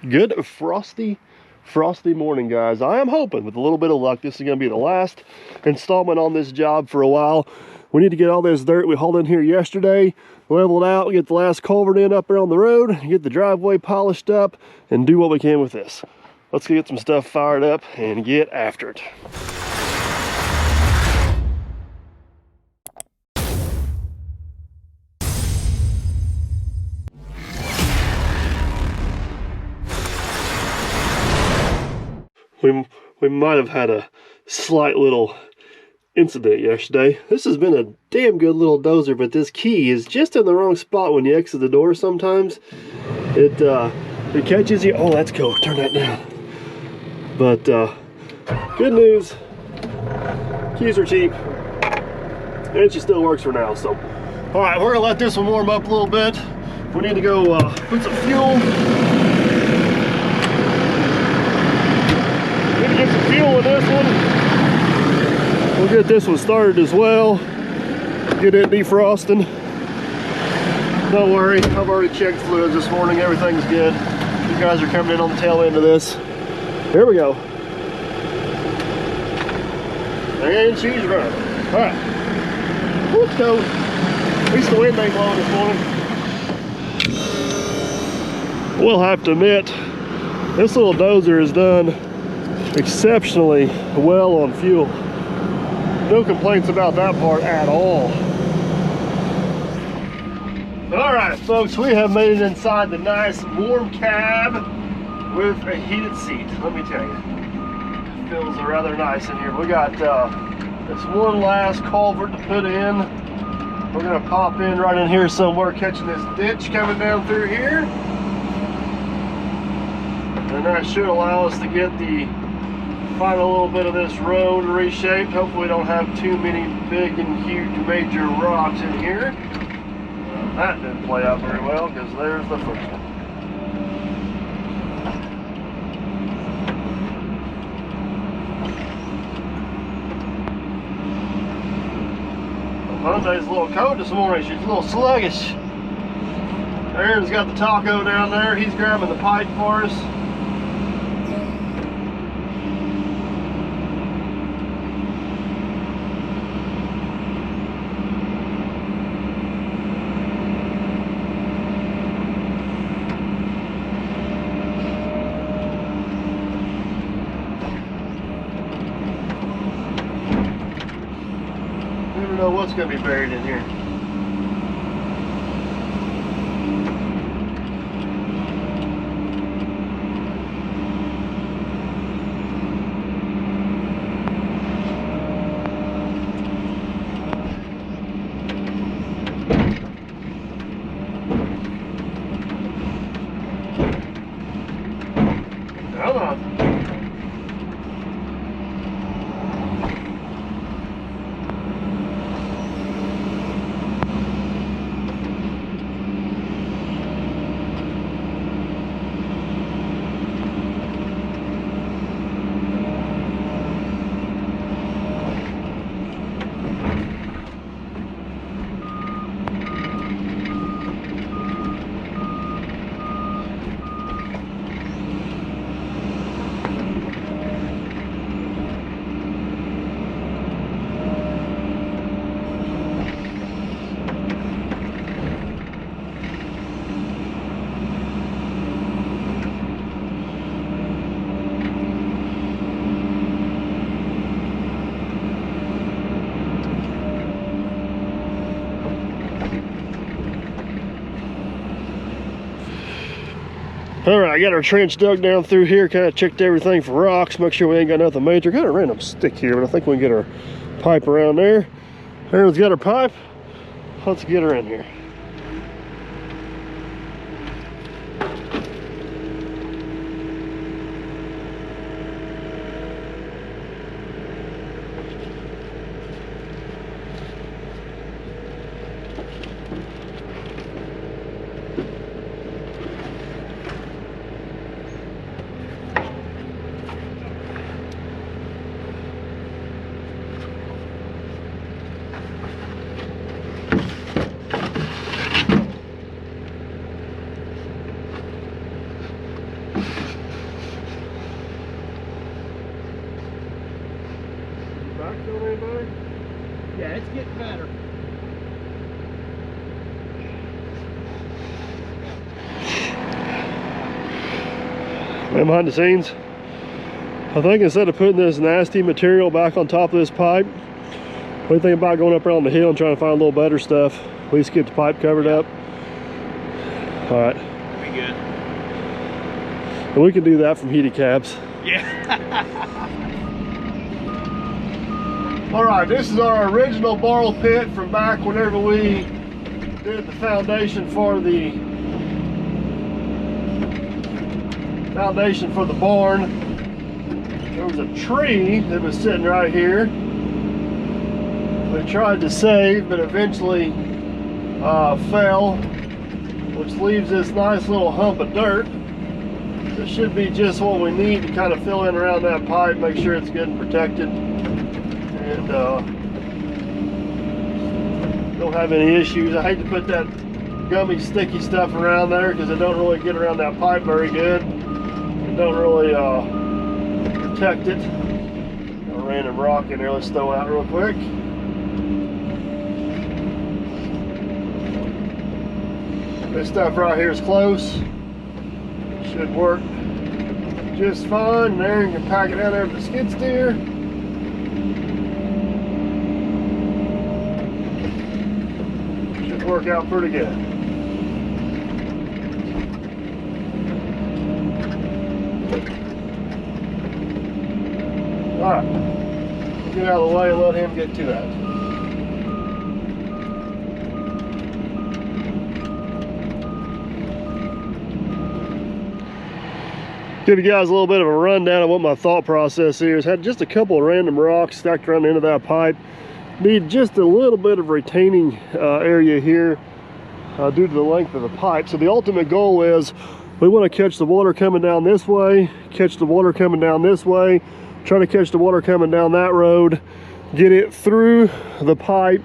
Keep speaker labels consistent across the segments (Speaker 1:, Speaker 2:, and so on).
Speaker 1: Good frosty morning, guys. I am hoping with a little bit of luck this is going to be the last installment on this job for a while. We need to get all this dirt we hauled in here yesterday leveled out, get the last culvert in up there on the road, get the driveway polished up, and do what we can with this. Let's get some stuff fired up and get after it. We might have had a slight little incident yesterday. This has been a damn good little dozer, but this key is just in the wrong spot when you exit the door sometimes. It catches you. Oh, let's go. Turn that down. But good news. Keys are cheap. And she still works for now, so. All right, we're gonna let this one warm up a little bit. We need to go put some fuel. Get some fuel in this one. We'll get this one started as well. Get it defrosting. Don't worry, I've already checked fluids this morning. Everything's good. You guys are coming in on the tail end of this. Here we go. And she's running. All right. Let's go. At least the wind ain't blowing this morning. We'll have to admit, this little dozer is done exceptionally well on fuel. No complaints about that part at all. All right, folks, we have made it inside the nice warm cab with a heated seat. Let me tell you, it feels rather nice in here. We got this one last culvert to put in. We're gonna pop in right in here somewhere, catching this ditch coming down through here. And that should allow us to get the final little bit of this road reshaped. Hopefully we don't have too many big and huge major rocks in here. That didn't play out very well because there's the first one. Monday's a little cold this morning. She's a little sluggish. Aaron's got the taco down there. He's grabbing the pipe for us. Never know what's going to be buried in here. Come on. All right, I got our trench dug down through here, kind of checked everything for rocks, make sure we ain't got nothing major. Got a random stick here, but I think we can get our pipe around there. Aaron's got her pipe. Let's get her in here. Feeling any better?
Speaker 2: Yeah, it's getting better.
Speaker 1: Man, behind the scenes, I think instead of putting this nasty material back on top of this pipe, what do you think about going up around the hill and trying to find a little better stuff? At least get the pipe covered up. All right.
Speaker 2: That'd be good.
Speaker 1: And we can do that from heated cabs.
Speaker 2: Yeah.
Speaker 1: All right, this is our original borrow pit from back whenever we did the foundation for the barn. There was a tree that was sitting right here. We tried to save, but eventually fell, which leaves this nice little hump of dirt. This should be just what we need to kind of fill in around that pipe, make sure it's good and protected, and don't have any issues. I hate to put that gummy sticky stuff around there because it don't really get around that pipe very good. It don't really protect it. Got a random rock in there, let's throw out real quick. This stuff right here is close. Should work just fine. There, you can pack it down there with the skid steer. Should work out pretty good. Alright, get out of the way and let him get to that. Give you guys a little bit of a rundown of what my thought process is. Had just a couple of random rocks stacked around the end of that pipe. Need just a little bit of retaining area here due to the length of the pipe. So the ultimate goal is we want to catch the water coming down this way, catch the water coming down this way, try to catch the water coming down that road, get it through the pipe,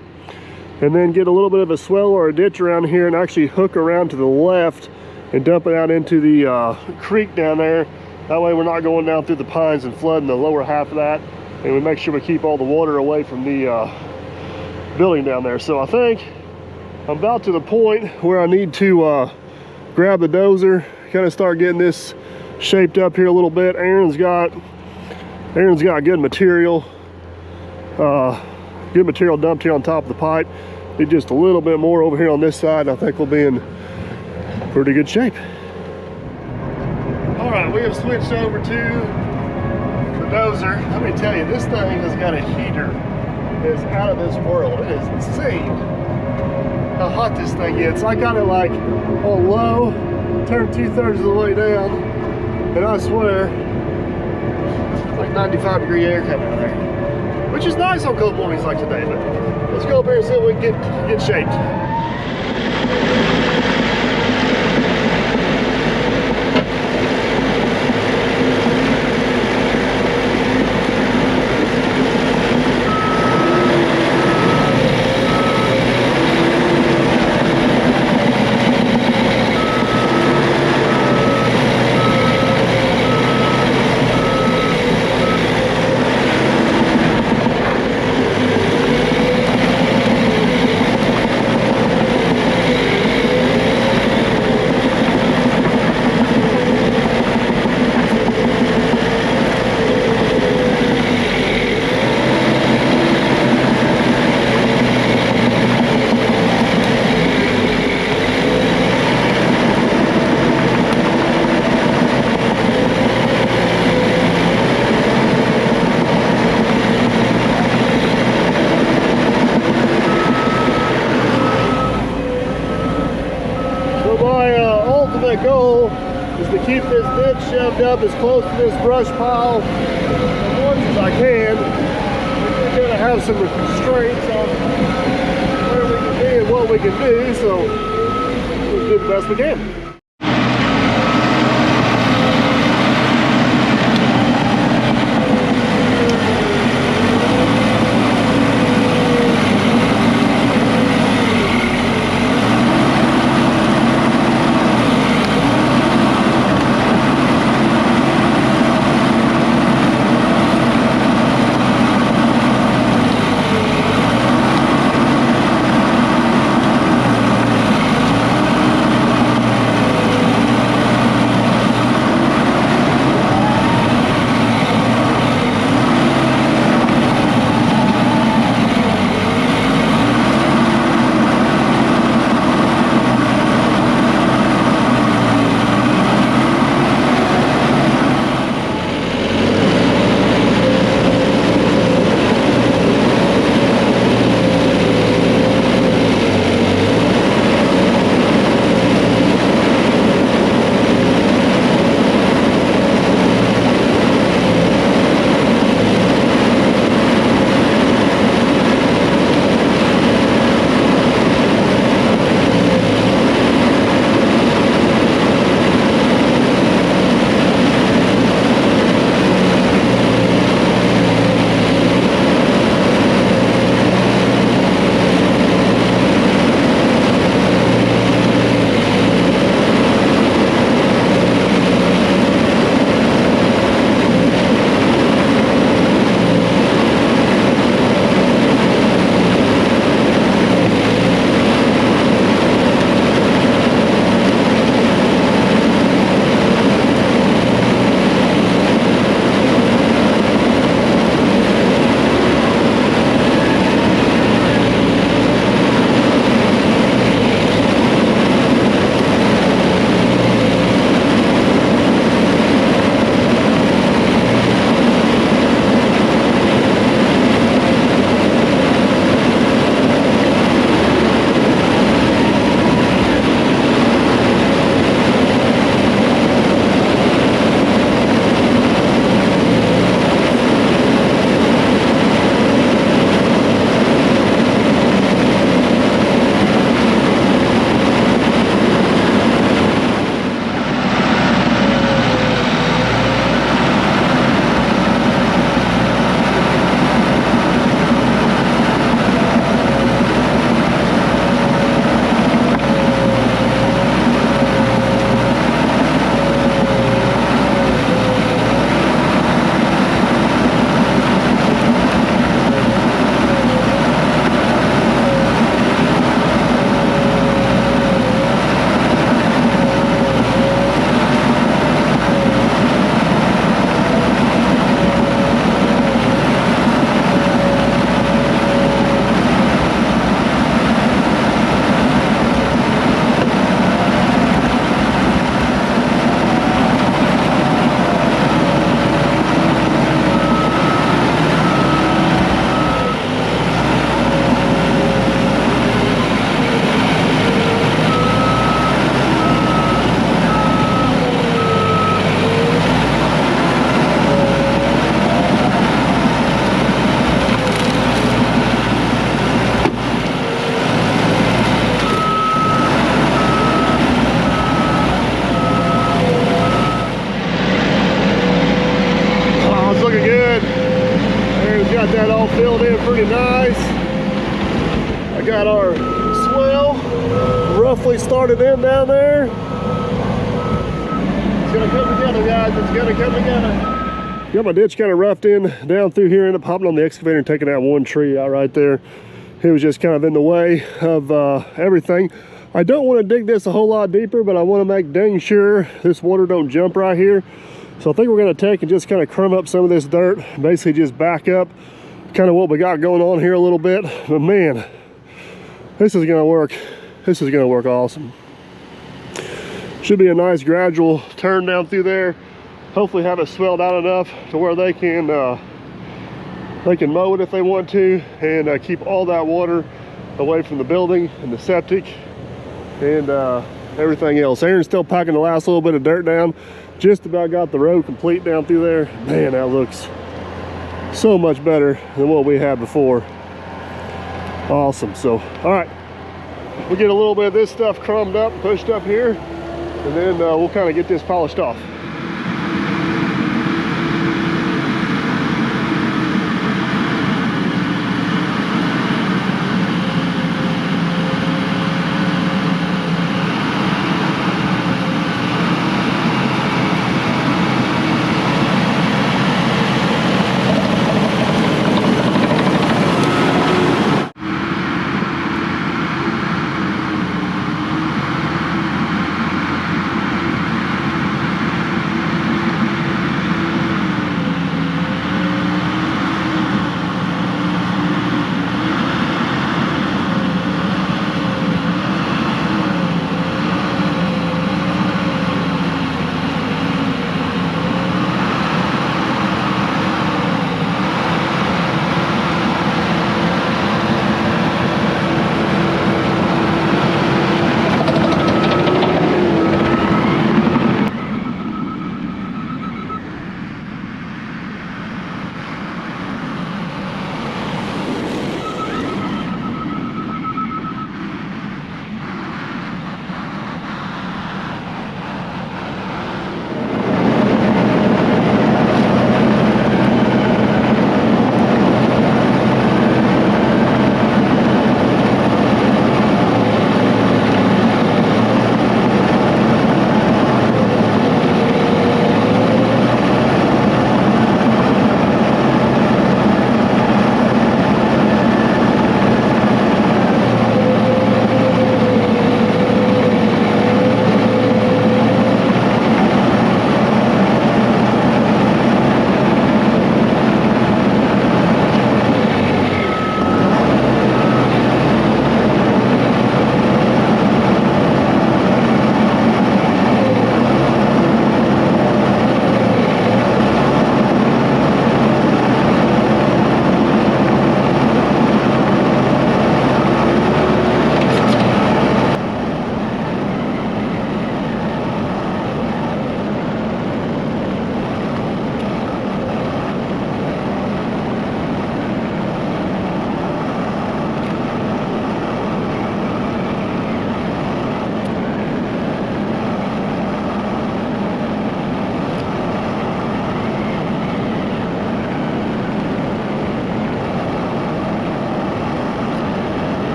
Speaker 1: and then get a little bit of a swell or a ditch around here and actually hook around to the left and dump it out into the creek down there. That way we're not going down through the pines and flooding the lower half of that, and we make sure we keep all the water away from the building down there. So I think I'm about to the point where I need to grab the dozer, kind of start getting this shaped up here a little bit. Aaron's got good material dumped here on top of the pipe. Need just a little bit more over here on this side, and I think we'll be in pretty good shape. All right, we have switched over to the dozer. Let me tell you, this thing has got a heater that's out of this world. It is insane how hot this thing gets. I got it like on low, turned 2/3 of the way down, and I swear it's like 95-degree air coming out of there, which is nice on cold mornings like today. But let's go up here and see if we can get shaped. Goal is to keep this ditch shoved up as close to this brush pile as much as I can. We're going to have some constraints on where we can be and what we can do, so we'll do the best we can. got that all filled in pretty nice. I got our swell roughly started in down there. It's gonna come together, guys. It's gonna come together. Got my ditch kind of roughed in down through here. Ended up hopping on the excavator and taking out one tree out right there. It was just kind of in the way of everything. I don't want to dig this a whole lot deeper, but I want to make dang sure this water don't jump right here. So I think we're going to take and just kind of crumb up some of this dirt, basically just back up kind of what we got going on here a little bit. But man, this is going to work. This is going to work awesome. Should be a nice gradual turn down through there. Hopefully have it swelled out enough to where they can mow it if they want to, and keep all that water away from the building and the septic and everything else. Aaron's still packing the last little bit of dirt down. Just about got the road complete down through there. Man, that looks so much better than what we had before. Awesome. So, all right, we'll get a little bit of this stuff crumbed up, pushed up here, and then we'll kind of get this polished off.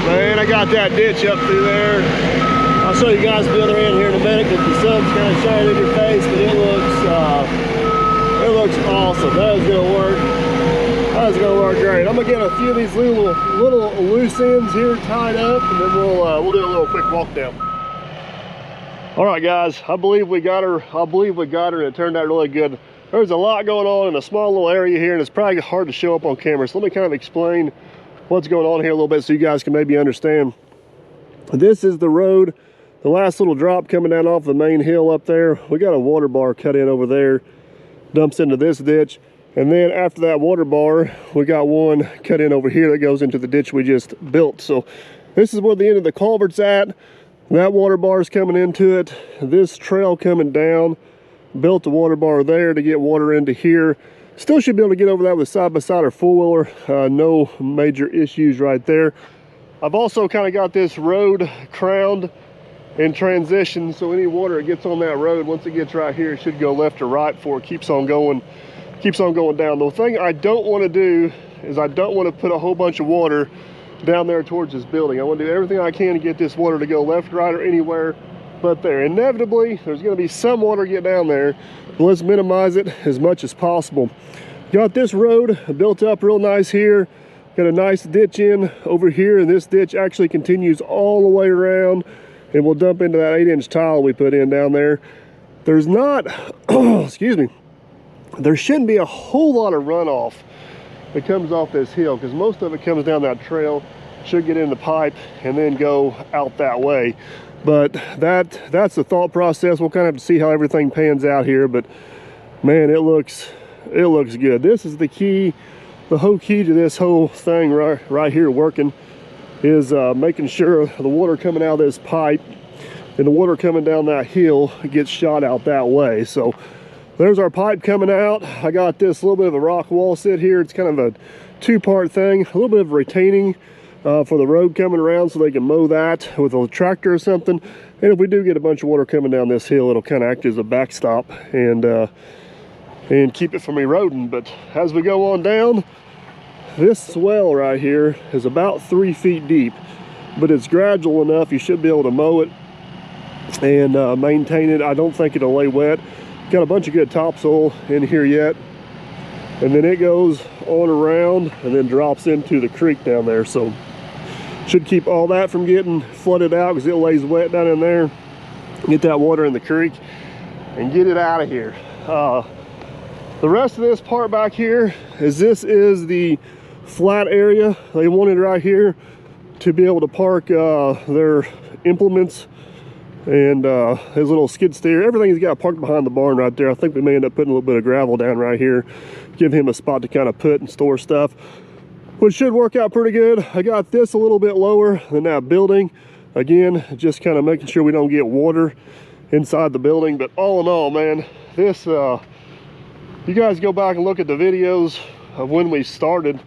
Speaker 1: Man, I got that ditch up through there. I'll show you guys the other end here in a minute because the sun's kind of shining in your face, but it looks awesome. That is gonna work. That is gonna work great. I'm gonna get a few of these little loose ends here tied up, and then we'll do a little quick walk down. All right, guys, I believe we got her. And it turned out really good. There's a lot going on in a small little area here, and it's probably hard to show up on camera. So let me kind of explain what's going on here a little bit so you guys can maybe understand. This is the road, the last little drop coming down off the main hill up there. We got a water bar cut in over there, dumps into this ditch, and then after that water bar we got one cut in over here that goes into the ditch we just built. So this is where the end of the culvert's at. That water bar is coming into it. This trail coming down, built the water bar there to get water into here. Still should be able to get over that with side-by-side or four-wheeler. No major issues right there. I've also kind of got this road crowned and transitioned, so any water that gets on that road, once it gets right here, it should go left or right before it keeps on going down. The thing I don't want to do is I don't want to put a whole bunch of water down there towards this building. I want to do everything I can to get this water to go left, right, or anywhere but there. Inevitably, there's going to be some water get down there, but let's minimize it as much as possible. Got this road built up real nice here. Got a nice ditch in over here, and this ditch actually continues all the way around and we'll dump into that 8-inch tile we put in down there. There's not, excuse me, there shouldn't be a whole lot of runoff that comes off this hill because most of it comes down that trail, should get in the pipe and then go out that way. But that's the thought process. We'll kind of have to see how everything pans out here, but man, it looks good. This is the key, the whole key to this whole thing right here working is making sure the water coming out of this pipe and the water coming down that hill gets shot out that way. So there's our pipe coming out. I got this little bit of a rock wall sit here. It's kind of a two-part thing, a little bit of retaining for the road coming around so they can mow that with a tractor or something. And if we do get a bunch of water coming down this hill, it'll kind of act as a backstop and keep it from eroding. But as we go on down, this swell right here is about 3 feet deep, but it's gradual enough you should be able to mow it and maintain it. I don't think it'll lay wet. Got a bunch of good topsoil in here yet, and then it goes on around and then drops into the creek down there, so should keep all that from getting flooded out because it lays wet down in there. Get that water in the creek and get it out of here. The rest of this part back here is the flat area they wanted right here to be able to park their implements and his little skid steer. Everything he's got parked behind the barn right there. I think we may end up putting a little bit of gravel down right here, give him a spot to kind of put and store stuff, which should work out pretty good. I got this a little bit lower than that building. Again, just kind of making sure we don't get water inside the building. But all in all, man, this you guys go back and look at the videos of when we started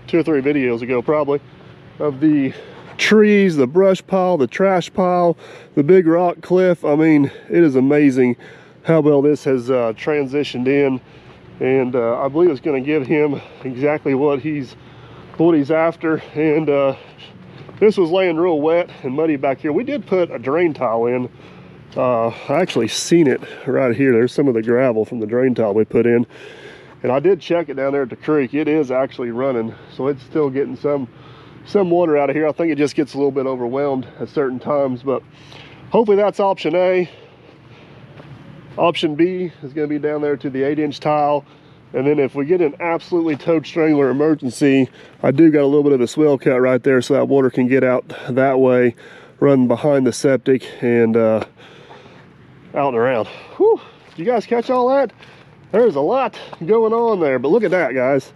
Speaker 1: 2 or 3 videos ago probably, of the trees, the brush pile, the trash pile, the big rock cliff. I mean, it is amazing how well this has transitioned in, and I believe it's going to give him exactly what he's after. And this was laying real wet and muddy back here. We did put a drain tile in. I actually seen it right here. There's some of the gravel from the drain tile we put in. And I did check it down there at the creek. It is actually running, so it's still getting some water out of here. I think it just gets a little bit overwhelmed at certain times, but hopefully that's option A. Option B is going to be down there to the 8-inch tile. And then if we get an absolutely toad strangler emergency, I do got a little bit of a swell cut right there so that water can get out that way, run behind the septic and out and around. Whew. Did you guys catch all that? There's a lot going on there, but look at that, guys.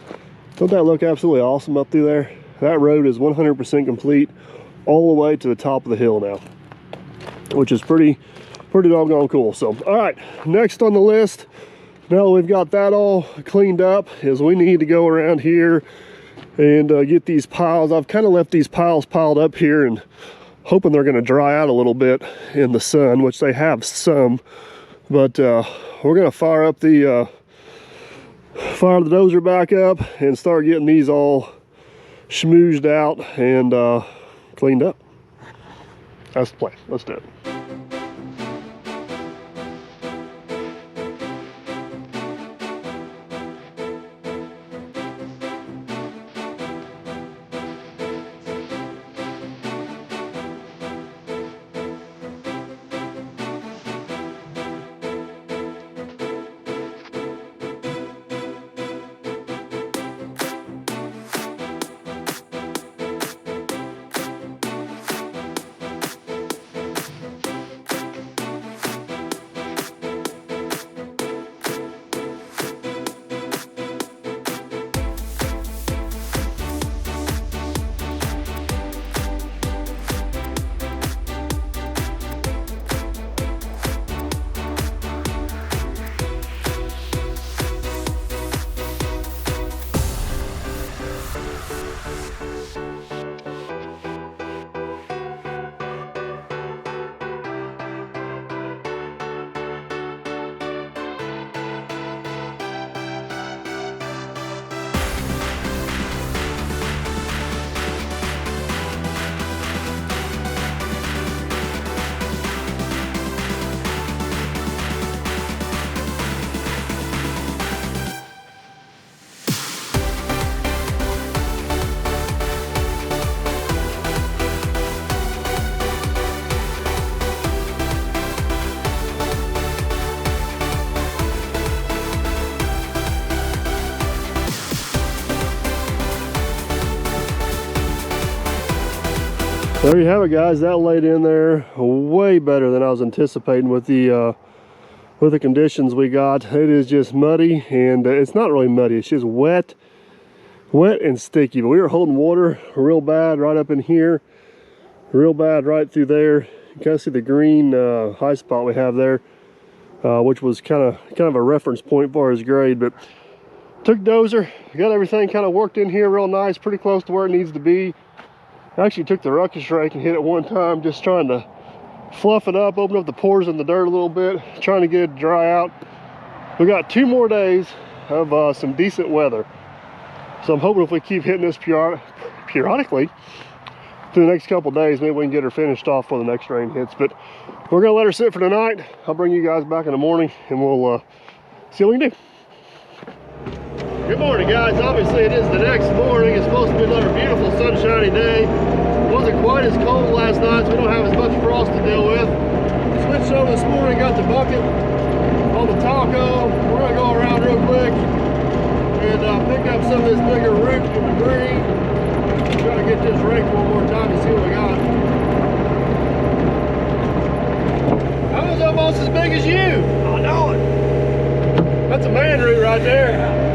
Speaker 1: Don't that look absolutely awesome up through there? That road is 100% complete all the way to the top of the hill now, which is pretty doggone cool. So, all right, next on the list, now that we've got that all cleaned up, is we need to go around here and get these piles. I've kind of left these piles piled up here and hoping they're going to dry out a little bit in the sun, which they have some, but we're going to fire the dozer back up and start getting these all schmoozed out and cleaned up. That's the plan. Let's do it. There you have it, guys. That laid in there way better than I was anticipating with the conditions we got. It is just muddy, and it's not really muddy. It's just wet and sticky. But we were holding water real bad right up in here, real bad right through there. You kind of see the green high spot we have there, which was kind of a reference point for his grade. But took dozer, got everything kind of worked in here real nice, pretty close to where it needs to be. I actually took the ruckus rake and hit it one time, just trying to fluff it up, open up the pores in the dirt a little bit, trying to get it to dry out. We got 2 more days of some decent weather. So I'm hoping if we keep hitting this periodically through the next couple days, maybe we can get her finished off before the next rain hits. But we're gonna let her sit for tonight. I'll bring you guys back in the morning and we'll see what we can do. Good morning, guys. Obviously it is the next morning. It's supposed to be another beautiful sunshiny day. It wasn't quite as cold last night, so we don't have as much frost to deal with. Switched over this morning, got the bucket on the taco. We're gonna go around real quick and pick up some of this bigger root and debris. Try to get this raked one more time to see what we got. That was almost as big as you. I know it. That's a man root right there.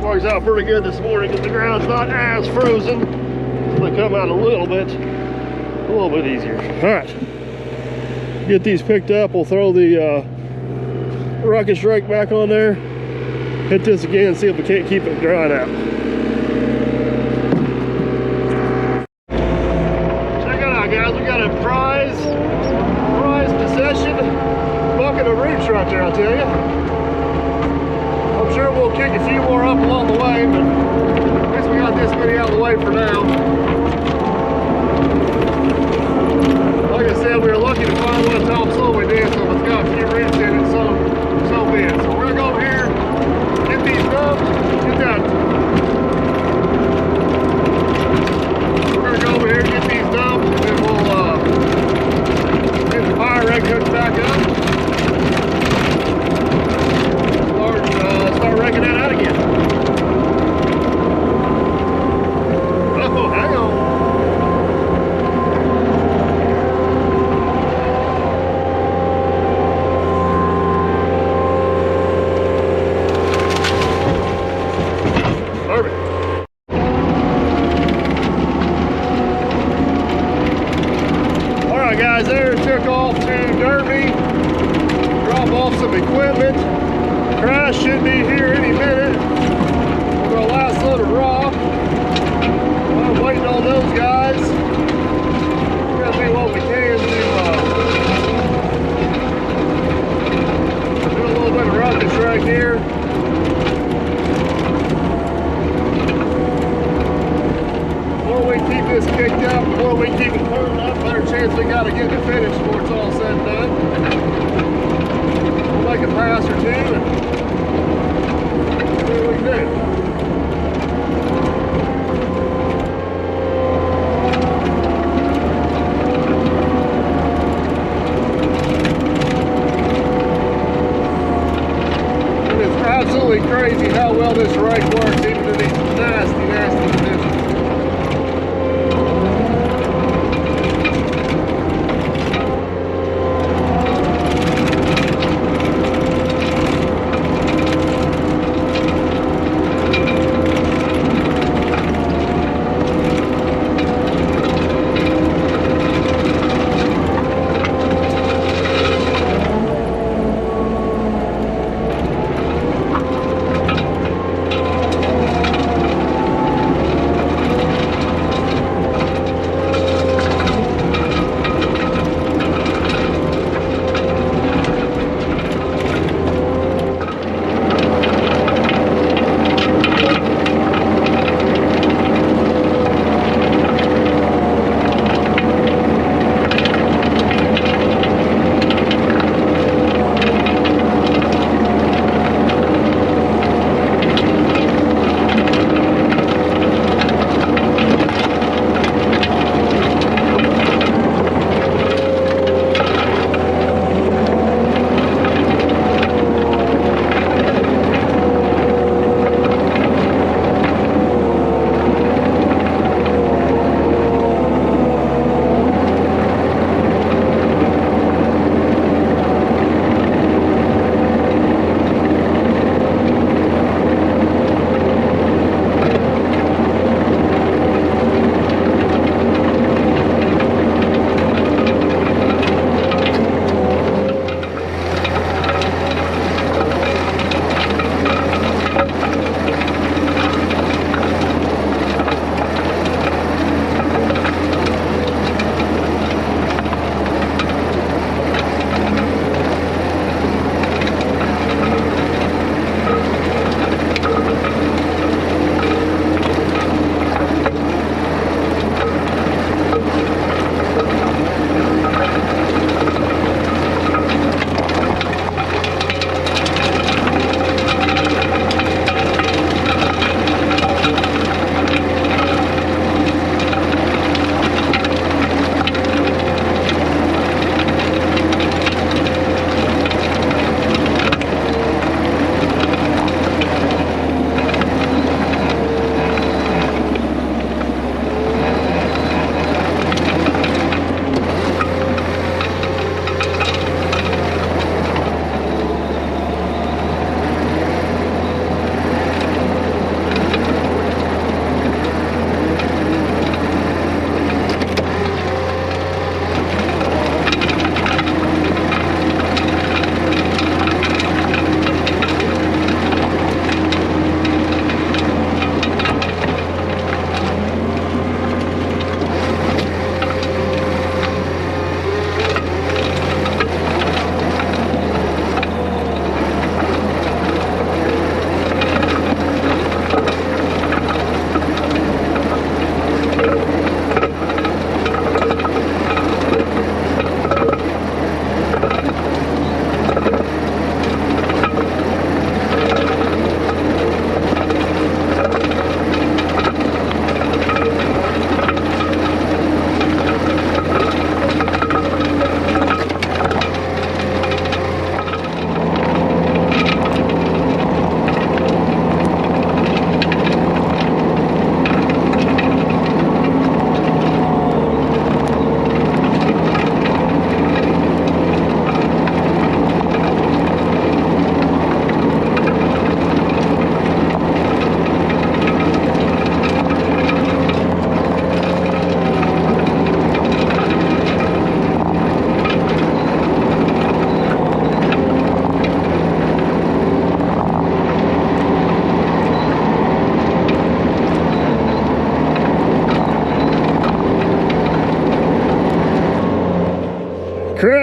Speaker 1: Works out pretty good this morning because the ground's not as frozen. So they come out a little bit easier. All right, get these picked up. We'll throw the ruckus rake back on there. Hit this again, see if we can't keep it drying out. Check it out, guys. We got a prize possession bucket of roots right there, I'll tell you. I'm sure we'll kick a few more up along the way, but I guess we got this many out of the way for now. Like I said, we were lucky to find one topsoil we did, so if it's got a few roots in it, so be it. So we're gonna go over here, get these dumped, get that. We're gonna go over here, get these dumped, and then we'll get the fire rake hooked back up. Start raking that out again. Oh, hang on. Perfect. All right, guys, there took off to Derby, drop off some equipment. Crash should be here any minute. We're gonna last load of rock. I'm waiting on those guys. We're gonna do what we can to do a little bit of ruckus right here. The more we keep this kicked up, the more we keep it turned up, better chance we got to get it finished before it's all said and done. We'll make a pass or two and see what we can do. It is absolutely crazy how well this rake works, even in these nasty conditions.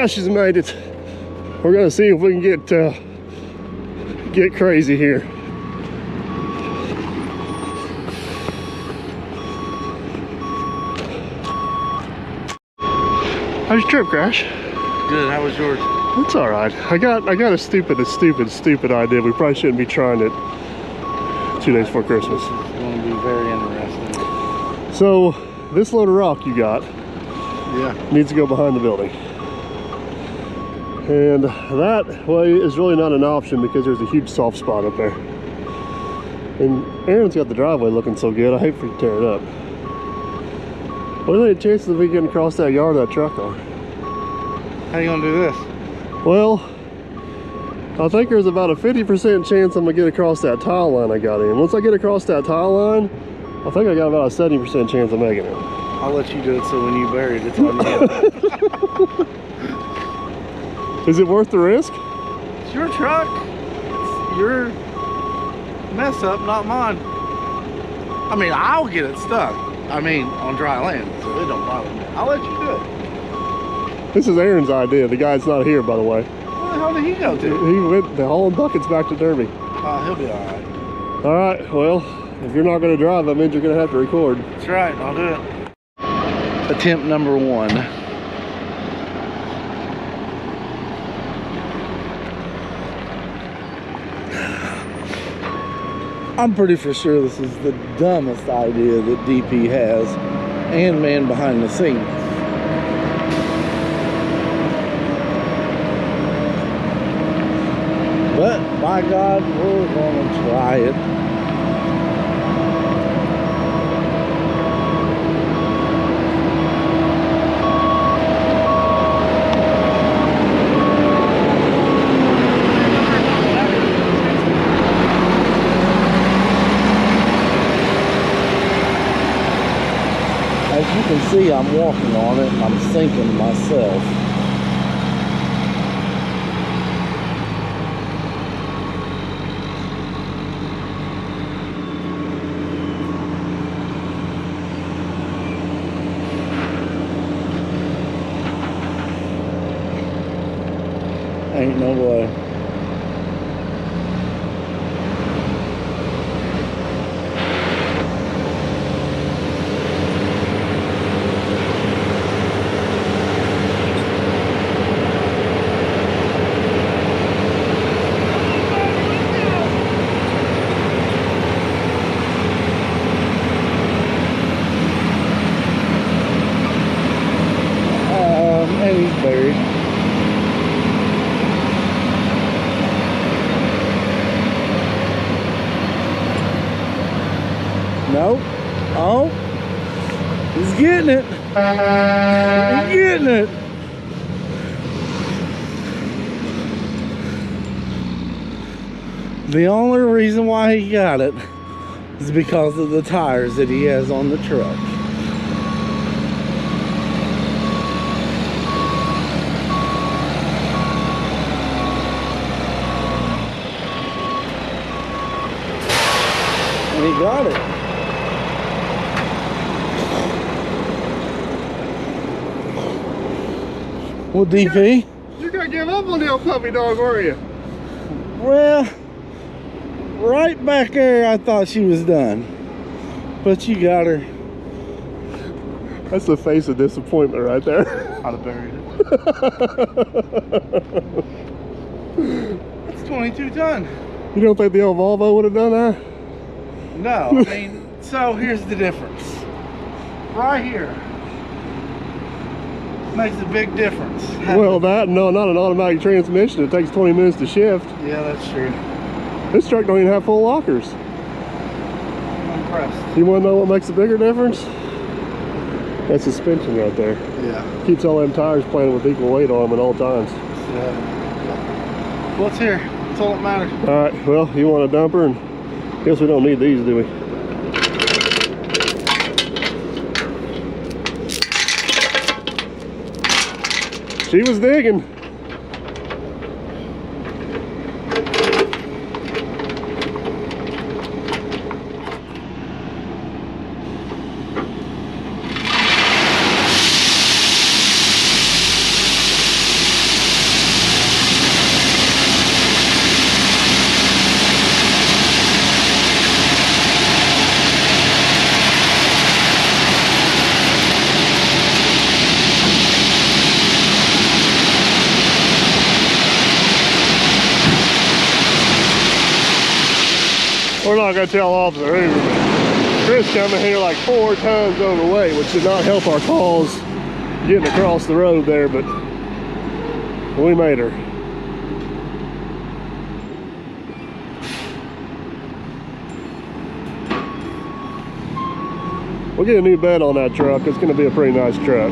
Speaker 1: Crash has made it. We're gonna see if we can get crazy here. How's your trip, Crash?
Speaker 2: Good. How was yours?
Speaker 1: It's all right. I got a stupid idea. We probably shouldn't be trying it 2 days before Christmas.
Speaker 2: This is going to be very interesting.
Speaker 1: So this load of rock you got
Speaker 2: Yeah.
Speaker 1: needs to go behind the building. And that way is really not an option because there's a huge soft spot up there. And Aaron's got the driveway looking so good, I hate for you to tear it up. What are the chances of me getting across that yard of that truck are?
Speaker 2: How you going to do this?
Speaker 1: Well, I think there's about a 50% chance I'm gonna get across that tile line I got in. Once I get across that tile line, I think I got about a 70% chance of making it.
Speaker 2: I'll let you do it so when you bury it, it's on you.
Speaker 1: Is it worth the risk?
Speaker 2: It's your truck. It's your mess up, not mine. I mean, I'll get it stuck. I mean, on dry land, so it don't bother me. I'll let you do it.
Speaker 1: This is Aaron's idea. The guy's not here, by the way.
Speaker 2: Where the hell did he go to?
Speaker 1: He went hauling buckets back to Derby.
Speaker 2: He'll be all right.
Speaker 1: All right, well, if you're not gonna drive, that means you're gonna have to record.
Speaker 2: That's right, I'll do it. Attempt number 1. I'm pretty for sure this is the dumbest idea that DP has, and man behind the scenes. But by God, we're gonna try it. As you can see, I'm walking on it and I'm sinking myself. Ain't no way. And he's buried. Nope. Oh, he's getting it. He's getting it. The only reason why he got it is because of the tires that he has on the truck. And he got it. Well, DP?
Speaker 1: You're gonna give up on the old puppy dog, were you?
Speaker 2: Well, right back there, I thought she was done. But you got her.
Speaker 1: That's the face of disappointment right there.
Speaker 2: I'd have buried it. It's 22 ton.
Speaker 1: You don't think the old Volvo would have done that?
Speaker 2: No, I mean, so here's the difference. Right here makes a big difference.
Speaker 1: Well, that, no, not an automatic transmission. It takes 20 minutes to shift.
Speaker 2: Yeah, that's true.
Speaker 1: This truck don't even have full lockers.
Speaker 2: I'm impressed.
Speaker 1: You want to know what makes a bigger difference? That suspension right there.
Speaker 2: Yeah.
Speaker 1: Keeps all them tires planted with equal weight on them at all times.
Speaker 2: Yeah. Well, it's here. That's all that matters.
Speaker 1: All right, well, you want a dumper? And guess we don't need these, do we? She was digging. we're not gonna tell Officer Hoover, but Chris coming here like 4 tons overweight, which did not help our cause getting across the road there, but we made her. We'll get a new bed on that truck. It's gonna be a pretty nice truck.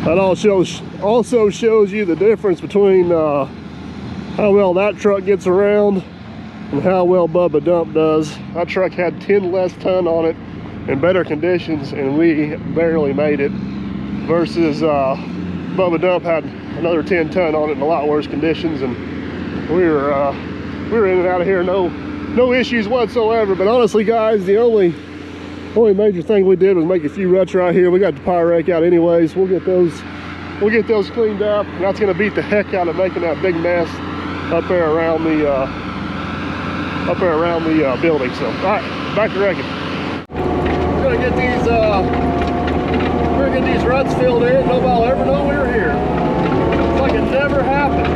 Speaker 1: That also shows you the difference between how well that truck gets around and how well Bubba Dump does. That truck had 10 less ton on it in better conditions, and we barely made it, versus Bubba Dump had another 10 ton on it in a lot worse conditions, and we were in and out of here no issues whatsoever. But honestly, guys, the only major thing we did was make a few ruts right here. We got the power rake out anyways. We'll get those cleaned up, and that's gonna beat the heck out of making that big mess up there around the building. So, all right, back to wrecking. We're gonna get these ruts filled in. Nobody will ever know we were here. It's like it never happened.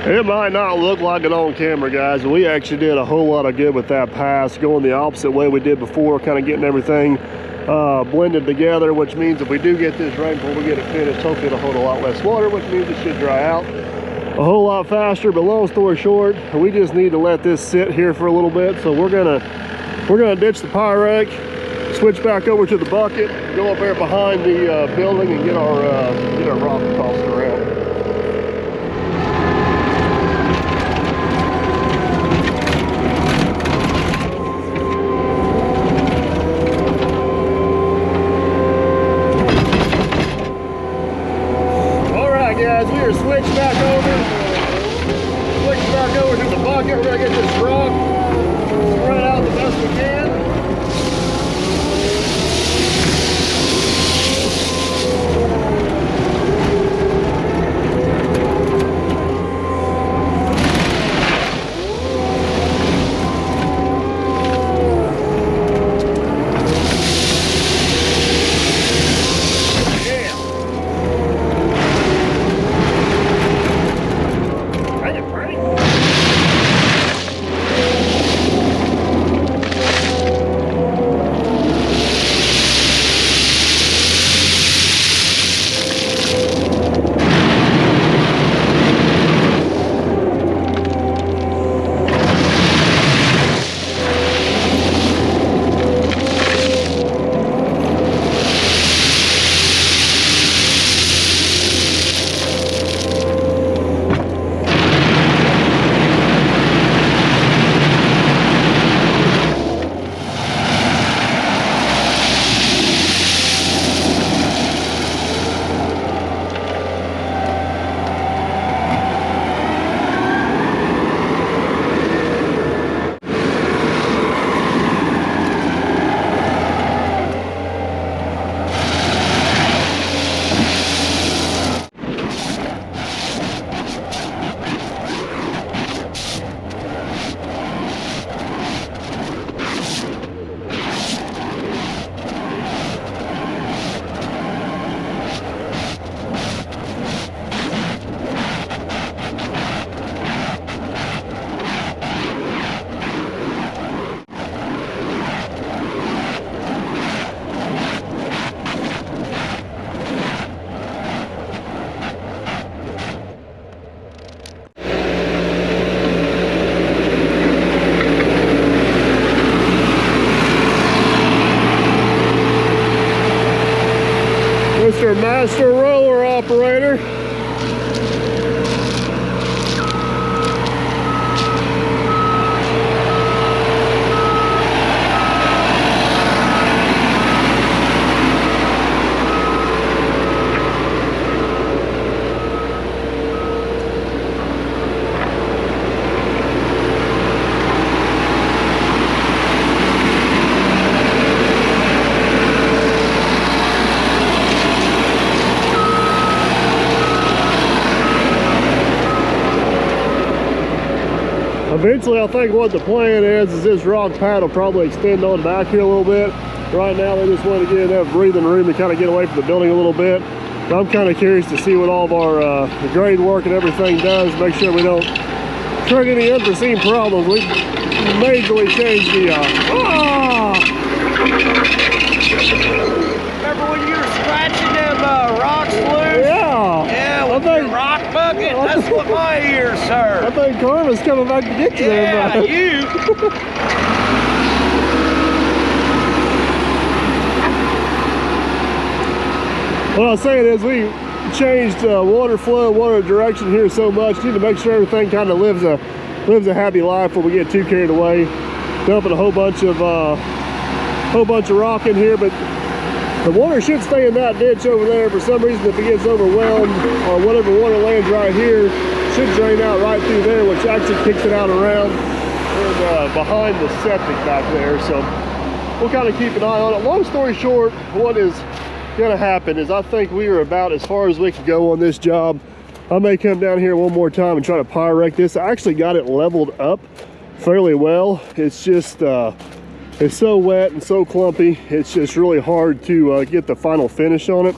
Speaker 1: It might not look like it on camera, guys, but we actually did a whole lot of good with that pass, going the opposite way we did before, kind of getting everything blended together, which means if we do get this rainfall, we get it finished, hopefully it'll hold a lot less water, which means it should dry out a whole lot faster. But long story short, we just need to let this sit here for a little bit. So we're gonna ditch the power rake, switch back over to the bucket, go up there behind the building, and get our rock tossed around. Guys, we are switched back over to the bucket. We're gonna get this rock spread out the best we can. Mr. Master Roller Operator. Eventually, I think what the plan is this rock pad will probably extend on back here a little bit. Right now, they just want to get enough breathing room to kind of get away from the building a little bit. But I'm kind of curious to see what all of our grade work and everything does. Make sure we don't trigger any unforeseen problems. We majorly changed the...
Speaker 3: Remember when you were scratching them rocks loose?
Speaker 1: Yeah.
Speaker 3: Yeah, with your rock bucket? That's what my ears hurt.
Speaker 1: I think Karma's coming back to get you there,
Speaker 3: Yeah,
Speaker 1: bud.
Speaker 3: you.
Speaker 1: What I was saying is we changed water flow, water direction here so much. Need to make sure everything kind of lives a happy life before we get too carried away. Dumping a whole bunch of rock in here, but the water should stay in that ditch over there. For some reason, if it gets overwhelmed or whatever water lands right here, should drain out right through there, which actually kicks it out around and behind the septic back there. So we'll kind of keep an eye on it. Long story short, what is going to happen is I think we are about as far as we can go on this job. I may come down here one more time and try to pyrect this. I actually got it leveled up fairly well. It's just it's so wet and so clumpy, it's just really hard to get the final finish on it.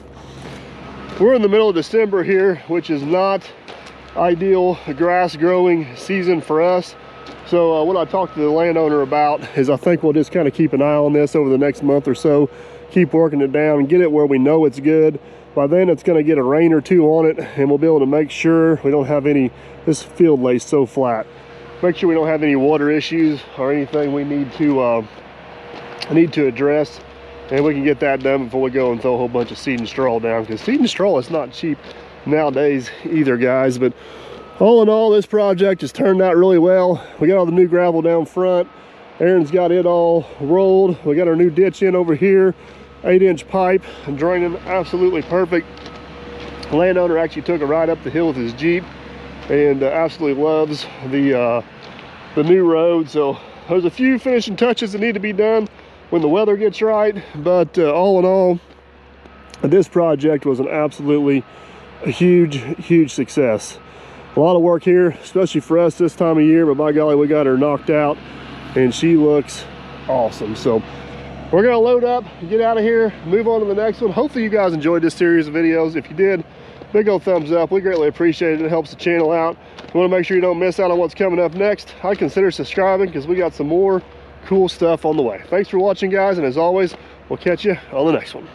Speaker 1: We're in the middle of December here, which is not ideal grass growing season for us. So what I talked to the landowner about is I think we'll just kind of keep an eye on this over the next month or so, keep working it down and get it where we know it's good. By then it's going to get a rain or two on it, and we'll be able to make sure we don't have any, this field lays so flat, make sure we don't have any water issues or anything we need to address, and we can get that done before we go and throw a whole bunch of seed and straw down, because seed and straw is not cheap nowadays either, guys. But all in all, this project has turned out really well. We got all the new gravel down front. Aaron's got it all rolled. We got our new ditch in over here, 8-inch pipe and draining absolutely perfect. The landowner actually took it right up the hill with his Jeep and absolutely loves the new road. So there's a few finishing touches that need to be done when the weather gets right, but all in all, this project was an absolutely huge success. A lot of work here, especially for us this time of year, but by golly, we got her knocked out and she looks awesome. So we're gonna load up, get out of here, move on to the next one. Hopefully you guys enjoyed this series of videos. If you did, big old thumbs up. We greatly appreciate it. It helps the channel out. You want to make sure you don't miss out on what's coming up next. I'd consider subscribing because we got some more cool stuff on the way. Thanks for watching, guys, and as always, we'll catch you on the next one.